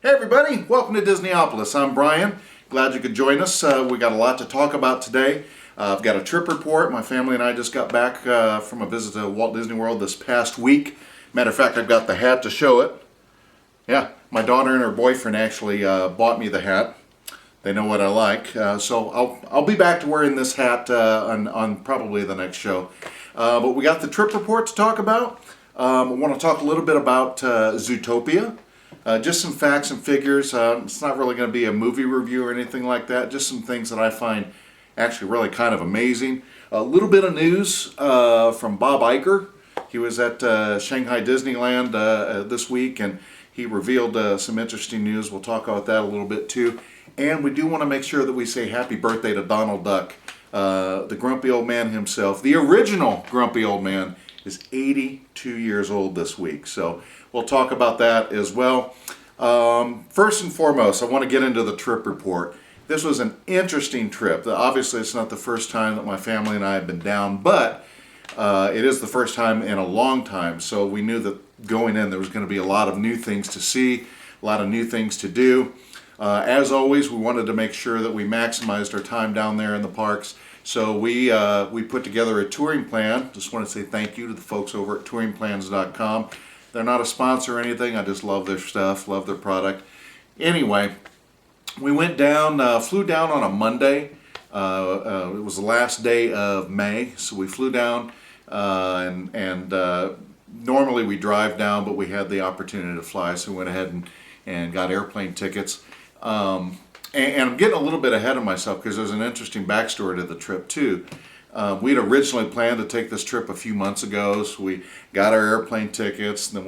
Hey everybody, welcome to Disneyopolis. I'm Bryan. Glad you could join us. We got a lot to talk about today. I've got a trip report. My family and I just got back from a visit to Walt Disney World this past week. Matter of fact, I've got the hat to show it. Yeah, my daughter and her boyfriend actually bought me the hat. They know what I like. So I'll be back to wearing this hat on probably the next show. But we got the trip report to talk about. I want to talk a little bit about Zootopia. Just some facts and figures. It's not really going to be a movie review or anything like that. Just some things that I find actually really kind of amazing. A little bit of news from Bob Iger. He was at Shanghai Disneyland this week and he revealed some interesting news. We'll talk about that a little bit too. And we do want to make sure that we say happy birthday to Donald Duck, the grumpy old man himself. The original grumpy old man is 82 years old this week. So we'll talk about that as well. First and foremost, I want to get into the trip report. This was an interesting trip. Obviously, it's not the first time that my family and I have been down, but it is the first time in a long time. So we knew that going in there was going to be a lot of new things to see, a lot of new things to do. As always, we wanted to make sure that we maximized our time down there in the parks. So we put together a touring plan. Just want to say thank you to the folks over at touringplans.com. They're not a sponsor or anything. I just love their stuff, love their product. Anyway, we went down, flew down on a Monday. It was the last day of May, so we flew down and normally we drive down, but we had the opportunity to fly, so we went ahead and got airplane tickets. And I'm getting a little bit ahead of myself because there's an interesting backstory to the trip too. We'd originally planned to take this trip a few months ago, so we got our airplane tickets, and then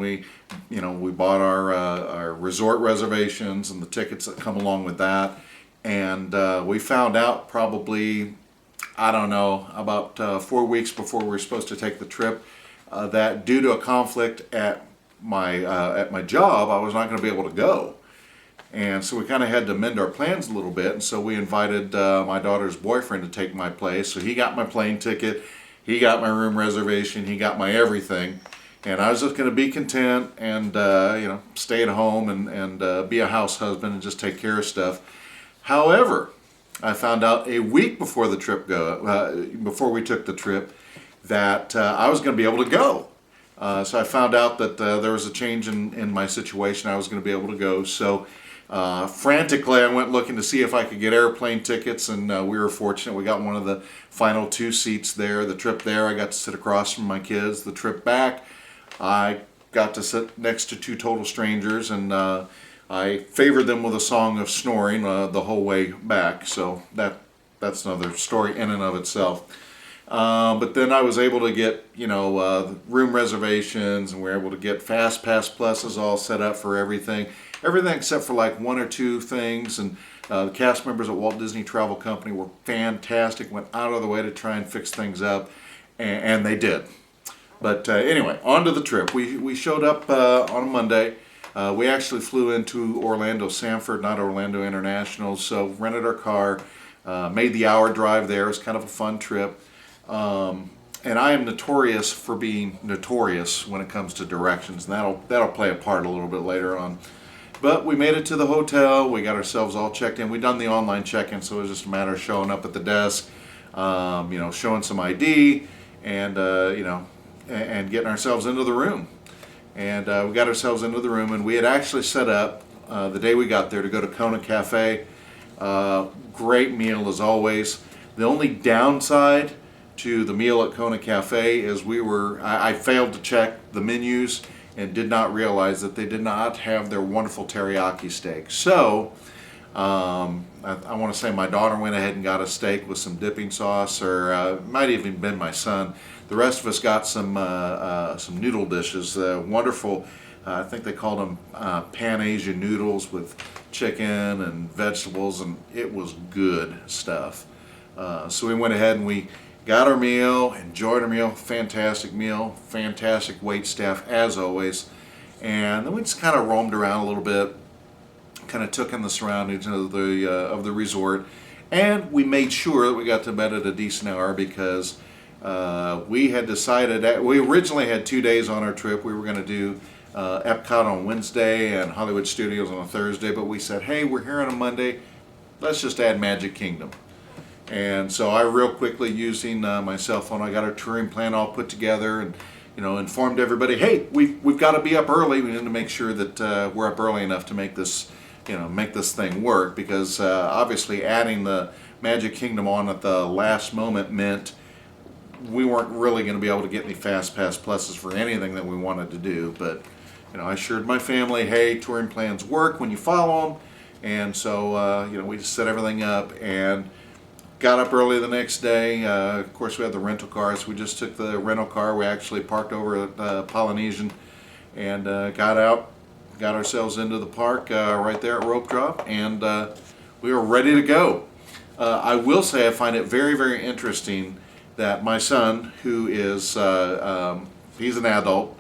we bought our resort reservations and the tickets that come along with that. And we found out probably, I don't know, about 4 weeks before we were supposed to take the trip, that due to a conflict at my job, I was not going to be able to go. And so we kind of had to amend our plans a little bit, and so we invited my daughter's boyfriend to take my place. So he got my plane ticket, he got my room reservation, he got my everything, and I was just going to be content and stay at home and be a house husband and just take care of stuff. However, I found out a week before the trip before we took the trip that I was going to be able to go. So I found out that there was a change in my situation. I was going to be able to go. So frantically, I went looking to see if I could get airplane tickets, and we were fortunate. We got one of the final 2 seats there. The trip there, I got to sit across from my kids. The trip back, I got to sit next to 2 total strangers, and I favored them with a song of snoring the whole way back. So that's another story in and of itself. But then I was able to get, room reservations, and we were able to get Fast Pass Pluses all set up for everything except for like 1 or 2 things. And the cast members at Walt Disney Travel Company were fantastic, went out of the way to try and fix things up, and they did. But anyway, on to the trip. We showed up on a Monday. We actually flew into Orlando Sanford, not Orlando International, so rented our car, made the hour drive there. It was kind of a fun trip. And I am notorious for being notorious when it comes to directions, and that'll play a part a little bit later on. But we made it to the hotel. We got ourselves all checked in. We'd done the online check-in, so it was just a matter of showing up at the desk, showing some ID, and and getting ourselves into the room. And we got ourselves into the room, and we had actually set up the day we got there to go to Kona Cafe. Great meal as always. The only downside to the meal at Kona Cafe is I failed to check the menus and did not realize that they did not have their wonderful teriyaki steak. So I want to say my daughter went ahead and got a steak with some dipping sauce, or it might even been my son. The rest of us got some noodle dishes, wonderful. I think they called them Pan Asian noodles with chicken and vegetables, and it was good stuff. So we went ahead and we got our meal, enjoyed our meal, fantastic wait staff as always. And then we just kind of roamed around a little bit, kind of took in the surroundings of the resort, and we made sure that we got to bed at a decent hour because we had decided that we originally had 2 days on our trip. We were going to do Epcot on Wednesday and Hollywood Studios on a Thursday, but we said, hey, we're here on a Monday, let's just add Magic Kingdom. And so I real quickly, using my cell phone, I got our touring plan all put together and informed everybody, hey, we've got to be up early. We need to make sure that we're up early enough to make this thing work, because obviously adding the Magic Kingdom on at the last moment meant we weren't really going to be able to get any Fast Pass Pluses for anything that we wanted to do. But I assured my family, hey, touring plans work when you follow them. And so we just set everything up and got up early the next day. Of course, we had the rental cars. We just took the rental car. We actually parked over at Polynesian and got out, got ourselves into the park right there at Rope Drop, and we were ready to go. I will say I find it very, very interesting that my son, who is he's an adult,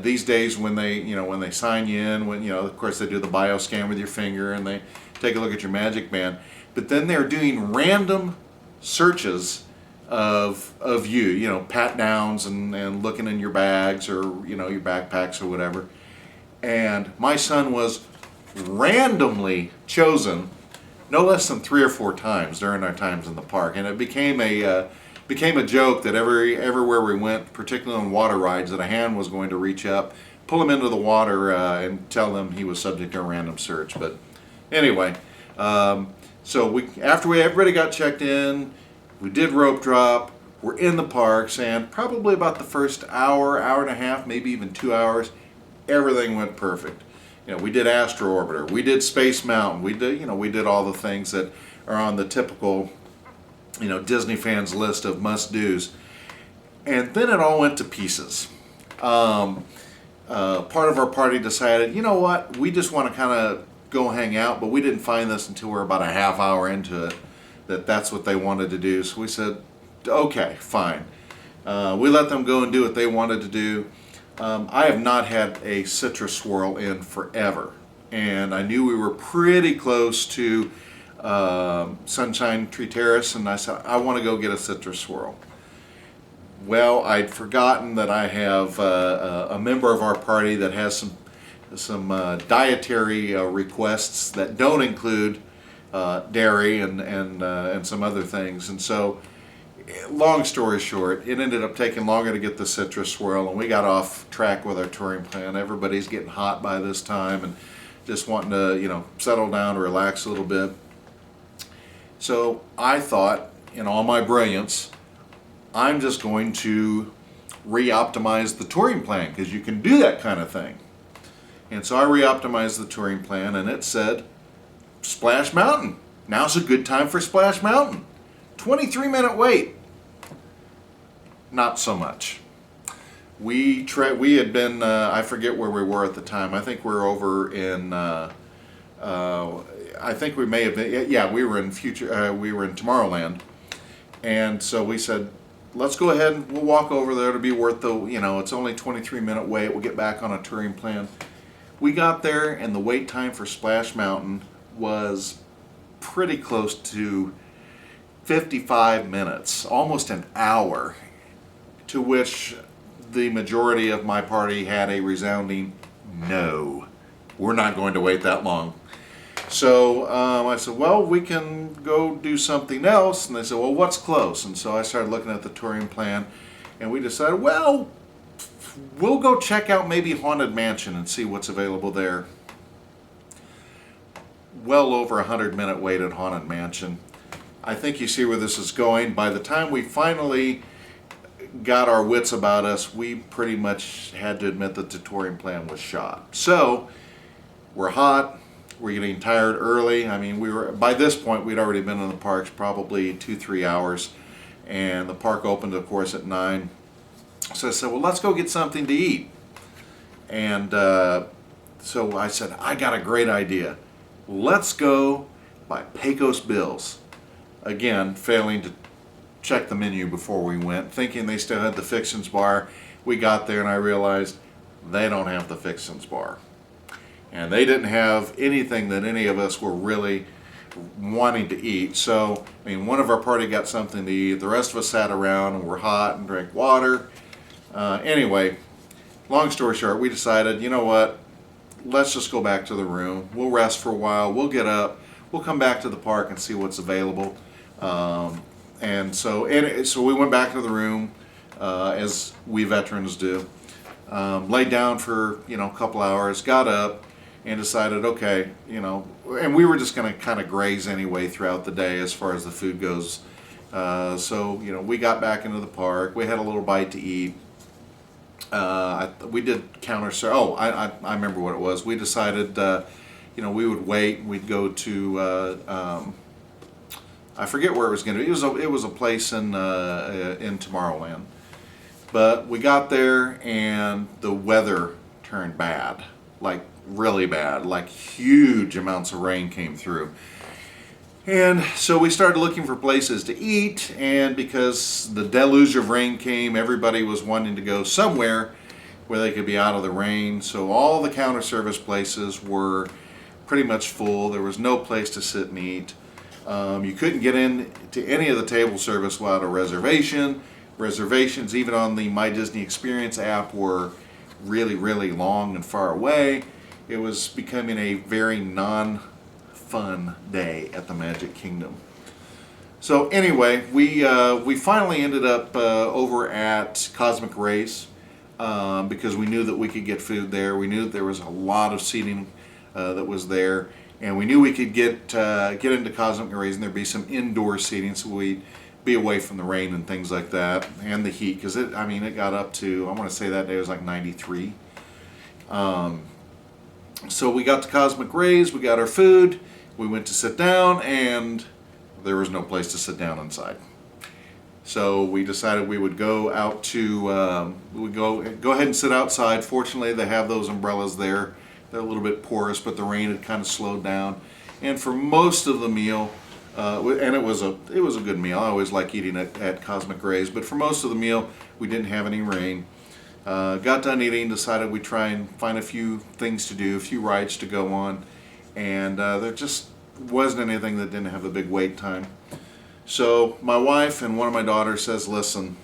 these days when they sign you in, of course they do the bio scan with your finger and they take a look at your Magic Band, but then they're doing random searches of you, pat downs and looking in your bags or your backpacks or whatever. And my son was randomly chosen no less than 3 or 4 times during our times in the park, and it became a joke that everywhere we went, particularly on water rides, that a hand was going to reach up, pull him into the water, and tell them he was subject to a random search. But anyway, so after everybody got checked in, we did Rope Drop. We're in the parks, and probably about the first hour and a half, maybe even 2 hours, everything went perfect. We did Astro Orbiter, we did Space Mountain, we did all the things that are on the typical Disney fans list of must-dos. And then it all went to pieces. Part of our party decided, you know what, we just want to kind of go hang out, but we didn't find this until we're about a half hour into it, that's what they wanted to do. So we said, okay, fine. We let them go and do what they wanted to do. I have not had a citrus swirl in forever, and I knew we were pretty close to Sunshine Tree Terrace, and I said, I want to go get a citrus swirl. Well, I'd forgotten that I have a member of our party that has some dietary requests that don't include dairy and some other things, and so long story short, it ended up taking longer to get the citrus swirl, and we got off track with our touring plan. Everybody's getting hot by this time and just wanting to settle down, relax a little bit. So I thought, in all my brilliance, I'm just going to re-optimize the touring plan, because you can do that kind of thing. And so I re-optimized the touring plan, and it said Splash Mountain. Now's a good time for Splash Mountain. 23-minute wait. Not so much. We had been, I forget where we were at the time. I think we were over in, I think we may have been, yeah, we were in Tomorrowland. And so we said, let's go ahead and we'll walk over there. It'll be worth it's only 23-minute wait. We'll get back on a touring plan. We got there, and the wait time for Splash Mountain was pretty close to 55 minutes, almost an hour, to which the majority of my party had a resounding no. We're not going to wait that long. So I said, well, we can go do something else. And they said, well, what's close? And so I started looking at the touring plan, and we decided, well, we'll go check out maybe Haunted Mansion and see what's available there. Well over 100-minute wait at Haunted Mansion. I think you see where this is going. By the time we finally got our wits about us, we pretty much had to admit that the touring plan was shot. So we're hot, we're getting tired early. I mean, by this point we'd already been in the parks probably 2-3 hours, and the park opened, of course, at 9. So I said, well, let's go get something to eat. And so I said, I got a great idea. Let's go by Pecos Bill's. Again, failing to check the menu before we went, thinking they still had the Fixins bar. We got there and I realized they don't have the Fixins bar. And they didn't have anything that any of us were really wanting to eat. So, I mean, one of our party got something to eat. The rest of us sat around and were hot and drank water. Anyway, long story short, we decided, you know what, let's just go back to the room. We'll rest for a while. We'll get up. We'll come back to the park and see what's available. So we went back to the room, as we veterans do. Laid down for a couple hours. Got up and decided, okay, and we were just going to kind of graze anyway throughout the day as far as the food goes. We got back into the park. We had a little bite to eat. We did counter. I remember what it was. We decided, we would wait. We'd go to. I forget where it was going to be. It was a place in Tomorrowland. But we got there and the weather turned bad, like really bad, like huge amounts of rain came through. And so we started looking for places to eat, and because the deluge of rain came, everybody was wanting to go somewhere where they could be out of the rain. So all the counter service places were pretty much full. There was no place to sit and eat. You couldn't get in to any of the table service without a reservation. Reservations, even on the My Disney Experience app, were really, really long and far away. It was becoming a very non-fun day at the Magic Kingdom. So anyway, we finally ended up over at Cosmic Rays because we knew that we could get food there. We knew that there was a lot of seating that was there, and we knew we could get into Cosmic Rays and there'd be some indoor seating, so we'd be away from the rain and things like that, and the heat, because it got up to, I want to say that day it was like 93. So we got to Cosmic Rays, we got our food, we went to sit down, and there was no place to sit down inside. So we decided we would go out to, we would go ahead and sit outside. Fortunately, they have those umbrellas there. They're a little bit porous, but the rain had kind of slowed down. And for most of the meal, and it was a good meal. I always like eating at Cosmic Rays, but for most of the meal, we didn't have any rain. Got done eating, decided we'd try and find a few things to do, a few rides to go on, and there just wasn't anything that didn't have a big wait time. So my wife and one of my daughters says, listen,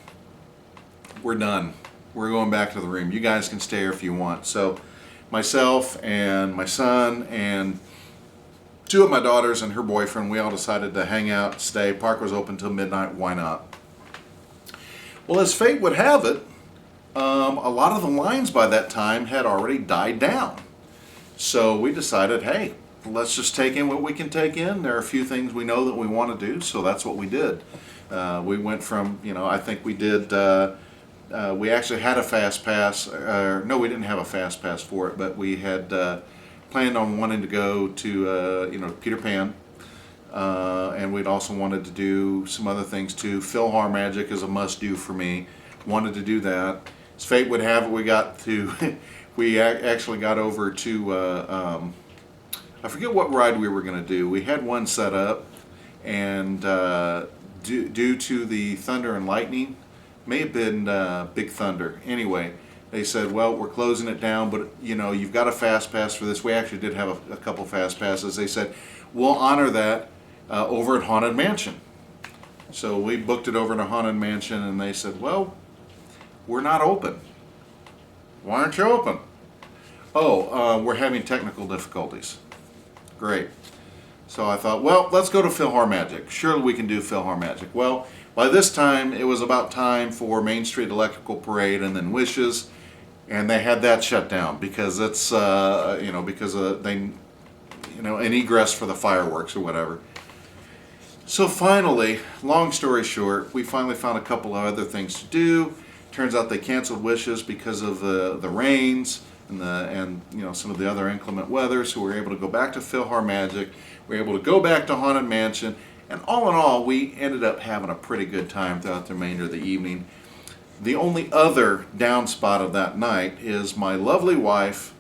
we're done. We're going back to the room. You guys can stay here if you want. So myself and my son and two of my daughters and her boyfriend, we all decided to hang out, stay. Park was open till midnight. Why not? Well, as fate would have it, a lot of the lines by that time had already died down. So we decided, hey, let's just take in what we can take in. There are a few things we know that we want to do, so that's what we did. We went from, I think we did, we actually had a fast pass. No, we didn't have a fast pass for it, but we had planned on wanting to go to, Peter Pan. And we'd also wanted to do some other things too. PhilharMagic is a must-do for me. Wanted to do that. As fate would have it, we got to, we actually got over to, I forget what ride we were going to do. We had one set up, and due to the thunder and lightning, may have been Big Thunder. Anyway, they said, well, we're closing it down, but you've got a fast pass for this. We actually did have a couple fast passes. They said, we'll honor that over at Haunted Mansion. So we booked it over to Haunted Mansion, and they said, well, we're not open. Why aren't you open? Oh, we're having technical difficulties. Great. So I thought, well, let's go to PhilharMagic. Surely we can do PhilharMagic. Well, by this time, it was about time for Main Street Electrical Parade and then Wishes, and they had that shut down because it's, an egress for the fireworks or whatever. So finally, long story short, we finally found a couple of other things to do. Turns out they canceled Wishes because of the rains and some of the other inclement weather. So we were able to go back to PhilharMagic. We were able to go back to Haunted Mansion, and all in all, we ended up having a pretty good time throughout the remainder of the evening. The only other down spot of that night is my lovely wife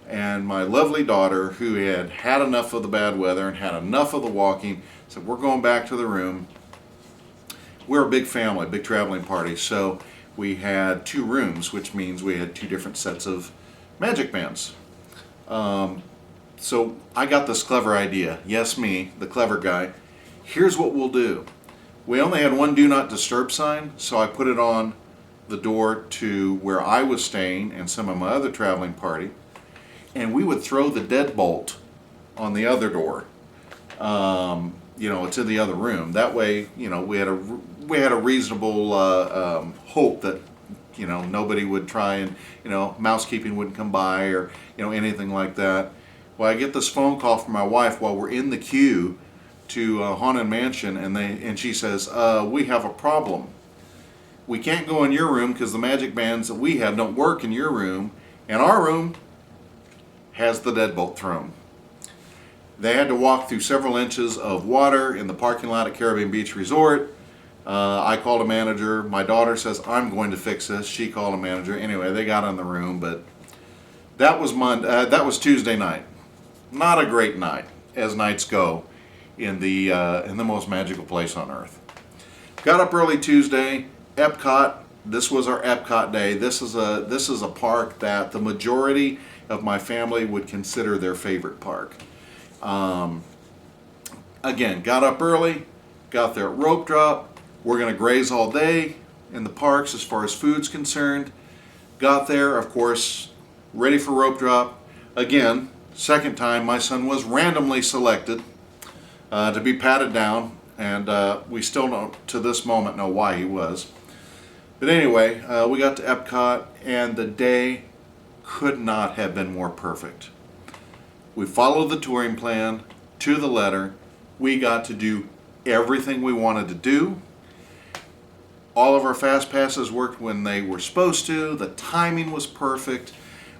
and my lovely daughter, who had had enough of the bad weather and had enough of the walking, said, we're going back to the room. We're a big family, big traveling party, so we had 2 rooms, which means we had 2 different sets of magic bands. So I got this clever idea. Yes, me, the clever guy. Here's what we'll do. We only had one do not disturb sign, so I put it on the door to where I was staying and some of my other traveling party, and we would throw the deadbolt on the other door, to the other room. That way, we had a reasonable hope that nobody would try and mousekeeping wouldn't come by or anything like that. Well, I get this phone call from my wife while we're in the queue to Haunted Mansion, and she says, we have a problem. We can't go in your room because the magic bands that we have don't work in your room, and our room has the deadbolt thrown. They had to walk through several inches of water in the parking lot at Caribbean Beach Resort. I called a manager. My daughter says, I'm going to fix this. She called a manager. Anyway, they got in the room, but that was Tuesday night. Not a great night, as nights go in the most magical place on earth. Got up early Tuesday. Epcot. This was our Epcot day. This is a park that the majority of my family would consider their favorite park. Again, got up early, got there at rope drop. We're going to graze all day in the parks as far as food's concerned. Got there, of course, ready for rope drop. Again, second time my son was randomly selected to be patted down, and we still don't to this moment know why he was. But anyway, we got to Epcot, and the day could not have been more perfect. We followed the touring plan to the letter. We got to do everything we wanted to do. All of our fast passes worked when they were supposed to. The timing was perfect.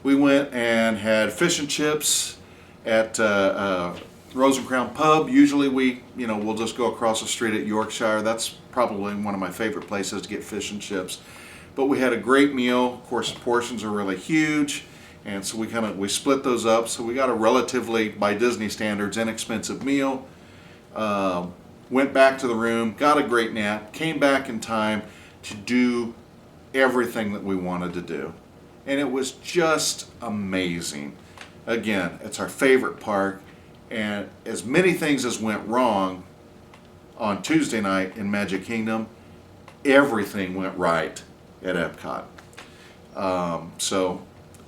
We went and had fish and chips at Rose and Crown Pub. Usually we'll just go across the street at Yorkshire. That's probably one of my favorite places to get fish and chips. But we had a great meal. Of course, the portions are really huge, and so we split those up. So we got a relatively, by Disney standards, inexpensive meal. Went back to the room, got a great nap, came back in time to do everything that we wanted to do. And it was just amazing. Again, it's our favorite park, and as many things as went wrong on Tuesday night in Magic Kingdom, everything went right at Epcot. So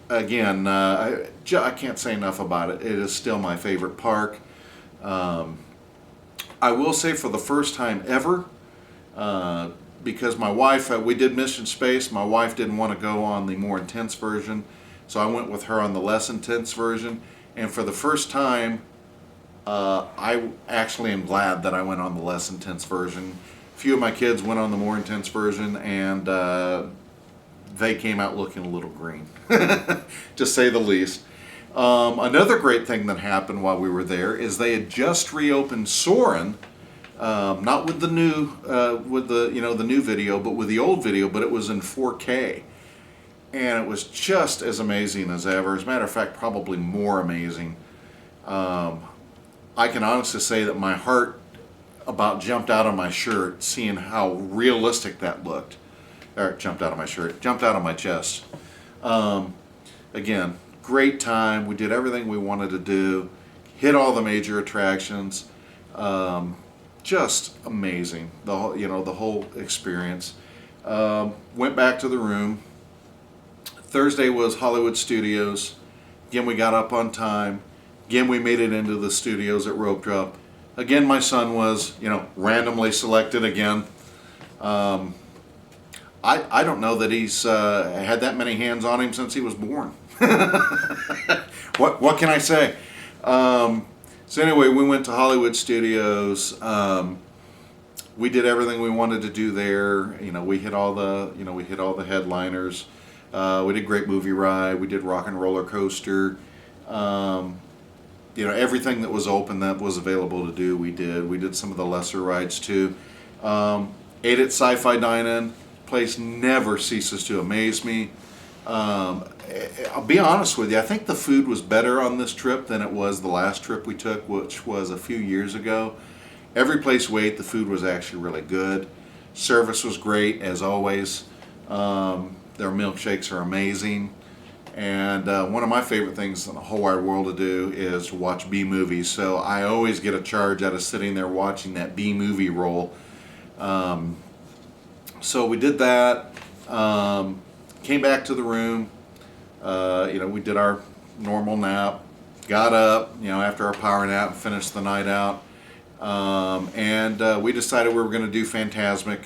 again, I can't say enough about it. It is still my favorite park. I will say for the first time ever, because my wife, we did Mission Space, my wife didn't want to go on the more intense version, so I went with her on the less intense version, and for the first time, I actually am glad that I went on the less intense version. A few of my kids went on the more intense version, and they came out looking a little green, to say the least. Another great thing that happened while we were there is they had just reopened Soarin', not with the new, the new video, but with the old video, but it was in 4K, and it was just as amazing as ever. As a matter of fact, probably more amazing. I can honestly say that my heart about jumped out of my shirt seeing how realistic that looked. Or jumped out of my shirt, jumped out of my chest. Again, great time. We did everything we wanted to do, hit all the major attractions. Just amazing. The whole experience. Went back to the room. Thursday was Hollywood Studios. Again, we got up on time. Again, we made it into the studios at rope drop. Again, my son was, randomly selected again. I don't know that he's had that many hands on him since he was born. What can I say? So anyway, we went to Hollywood Studios. We did everything we wanted to do there. We hit all the headliners. We did Great Movie Ride. We did Rock and Roller Coaster. Everything that was open that was available to do, we did. We did some of the lesser rides too. Ate at Sci-Fi Dine-In. Place never ceases to amaze me. I'll be honest with you, I think the food was better on this trip than it was the last trip we took, which was a few years ago. Every place we ate, the food was actually really good. Service was great, as always. Their milkshakes are amazing. And one of my favorite things in the whole wide world to do is watch B-movies. So I always get a charge out of sitting there watching that B-movie roll. So we did that, Came back to the room. We did our normal nap. Got up, after our power nap and finished the night out. And we decided we were going to do Fantasmic.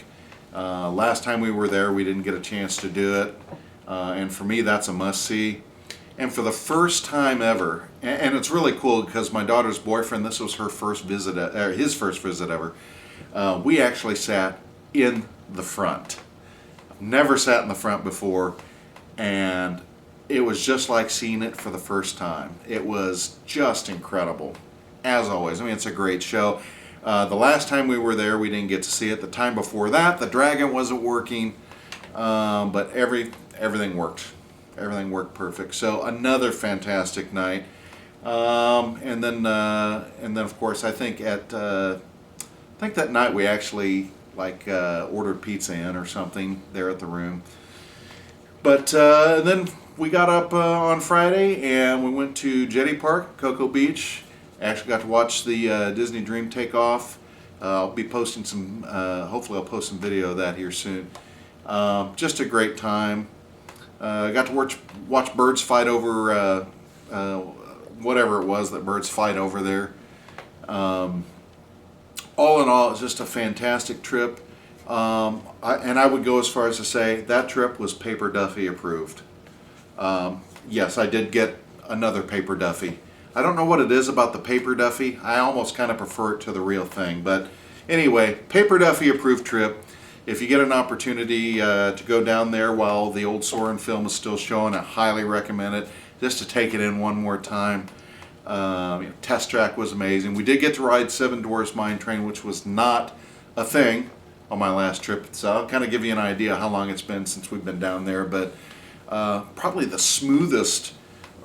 Last time we were there, we didn't get a chance to do it. And for me, that's a must-see. And for the first time ever, and it's really cool because my daughter's boyfriend, this was her first visit, his first visit ever, we actually sat in the front. Never sat in the front before, and it was just like seeing it for the first time. It was just incredible, as always. I mean, it's a great show. The last time we were there, we didn't get to see it. The time before that, the dragon wasn't working, but everything worked. Everything worked perfect. So another fantastic night. And then of course, I think that night we actually ordered pizza in or something there at the room. But then we got up on Friday and we went to Jetty Park, Cocoa Beach. Actually got to watch the Disney Dream take off. I'll be posting some, hopefully I'll post some video of that here soon. Just a great time. Got to watch birds fight over whatever it was that birds fight over there. All in all, it's just a fantastic trip. And I would go as far as to say that trip was Paper Duffy approved. Yes, I did get another Paper Duffy. I don't know what it is about the Paper Duffy. I almost kind of prefer it to the real thing. But anyway, Paper Duffy approved trip. If you get an opportunity to go down there while the old Soarin' film is still showing, I highly recommend it, just to take it in one more time. Test Track was amazing. We did get to ride Seven Dwarfs Mine Train, which was not a thing on my last trip. So I'll kind of give you an idea how long it's been since we've been down there. But probably the smoothest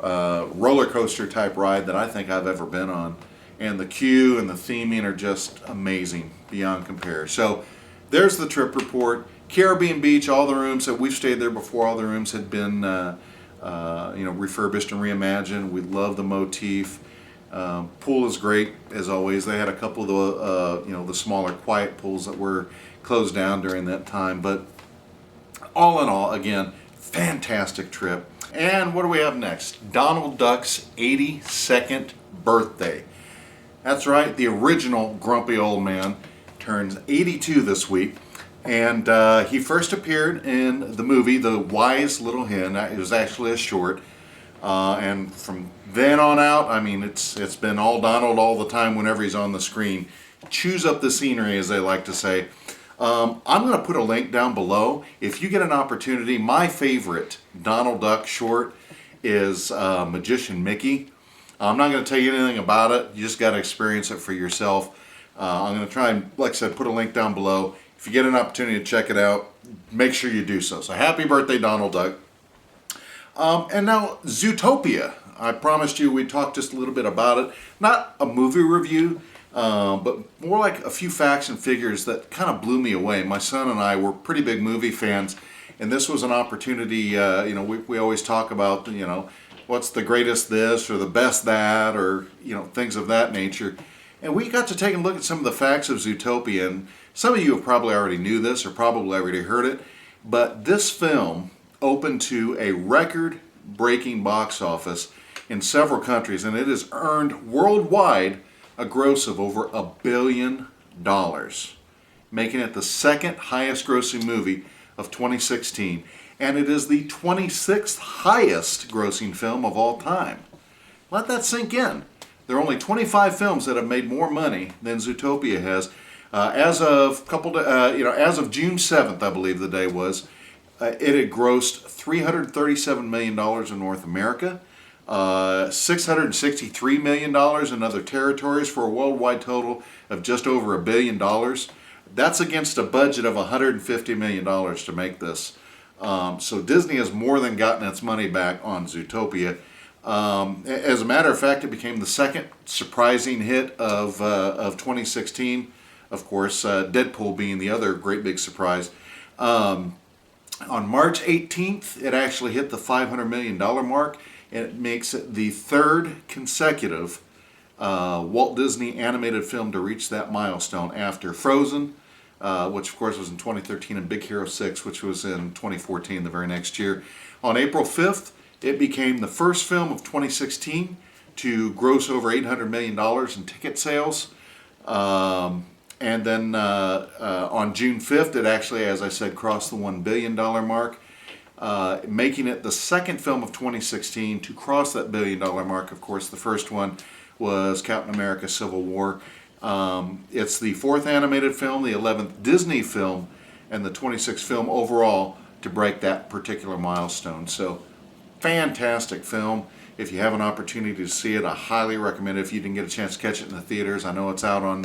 roller coaster type ride that I think I've ever been on. And the queue and the theming are just amazing, beyond compare. So there's the trip report. Caribbean Beach, all the rooms that we've stayed there before, all the rooms had been refurbished and reimagined. We love the motif. Pool is great as always. They had a couple of the smaller quiet pools that were closed down during that time. But all in all, again, fantastic trip. And what do we have next? Donald Duck's 82nd birthday. That's right, the original grumpy old man turns 82 this week, and he first appeared in the movie The Wise Little Hen. It was actually a short, and from then on out, I mean, it's been all Donald all the time whenever he's on the screen. Chews up the scenery, as they like to say. I'm going to put a link down below. If you get an opportunity, my favorite Donald Duck short is Magician Mickey. I'm not going to tell you anything about it. You just got to experience it for yourself. I'm going to try and, like I said, put a link down below. If you get an opportunity to check it out, make sure you do so. So happy birthday, Donald Duck. And now Zootopia. I promised you we'd talk just a little bit about it. Not a movie review, but more like a few facts and figures that kind of blew me away. My son and I were pretty big movie fans, and this was an opportunity. We always talk about, what's the greatest this or the best that, or things of that nature. And we got to take a look at some of the facts of Zootopia, and some of you have probably already knew this or probably already heard it, but this film opened to a record-breaking box office in several countries, and it has earned worldwide a gross of over $1 billion, making it the second highest grossing movie of 2016, and it is the 26th highest grossing film of all time. Let that sink in. There are only 25 films that have made more money than Zootopia has. As of June 7th, I believe the day was, it had grossed $337 million in North America, $663 million in other territories, for a worldwide total of just over $1 billion. That's against a budget of $150 million to make this. So Disney has more than gotten its money back on Zootopia. As a matter of fact, it became the second surprising hit of 2016. Of course, Deadpool being the other great big surprise. On March 18th, it actually hit the $500 million mark, and it makes it the third consecutive Walt Disney animated film to reach that milestone after Frozen, which of course was in 2013, and Big Hero 6, which was in 2014, the very next year. On April 5th, it became the first film of 2016 to gross over $800 million in ticket sales. And then on June 5th, it actually, as I said, crossed the $1 billion mark, making it the second film of 2016 to cross that $1 billion mark. Of course, the first one was Captain America Civil War. It's the 4th animated film, the 11th Disney film, and the 26th film overall to break that particular milestone. So, fantastic film. If you have an opportunity to see it, I highly recommend it. If you didn't get a chance to catch it in the theaters, I know it's out on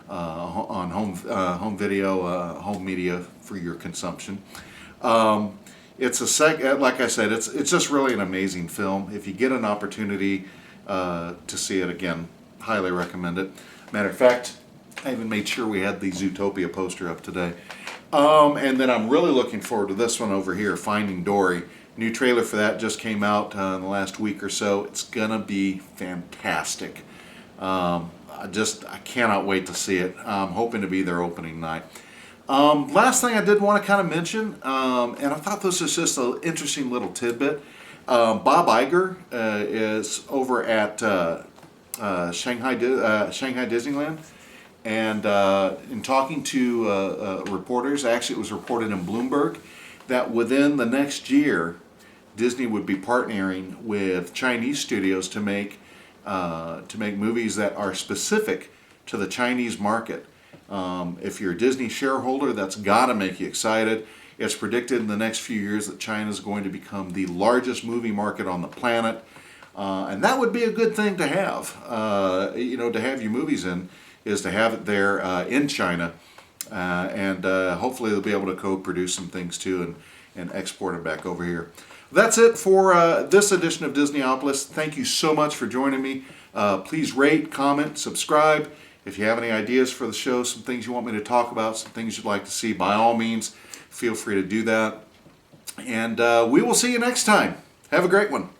home video, home media for your consumption. It's like I said, it's just really an amazing film. If you get an opportunity to see it again, highly recommend it. Matter of fact, I even made sure we had the Zootopia poster up today. And then I'm really looking forward to this one over here, Finding Dory. New trailer for that just came out in the last week or so. It's gonna be fantastic. I cannot wait to see it. I'm hoping to be there opening night. Last thing I did want to kind of mention, and I thought this was just an interesting little tidbit. Bob Iger is over at Shanghai Disneyland, and in talking to reporters, actually it was reported in Bloomberg that within the next year, Disney would be partnering with Chinese studios to make movies that are specific to the Chinese market. If you're a Disney shareholder, that's got to make you excited. It's predicted in the next few years that China is going to become the largest movie market on the planet, and that would be a good thing to have. To have your movies in is to have it there in China, and hopefully they'll be able to co-produce some things too and export it back over here. That's it for this edition of Disneyopolis. Thank you so much for joining me. Please rate, comment, subscribe. If you have any ideas for the show, some things you want me to talk about, some things you'd like to see, by all means, feel free to do that. And we will see you next time. Have a great one.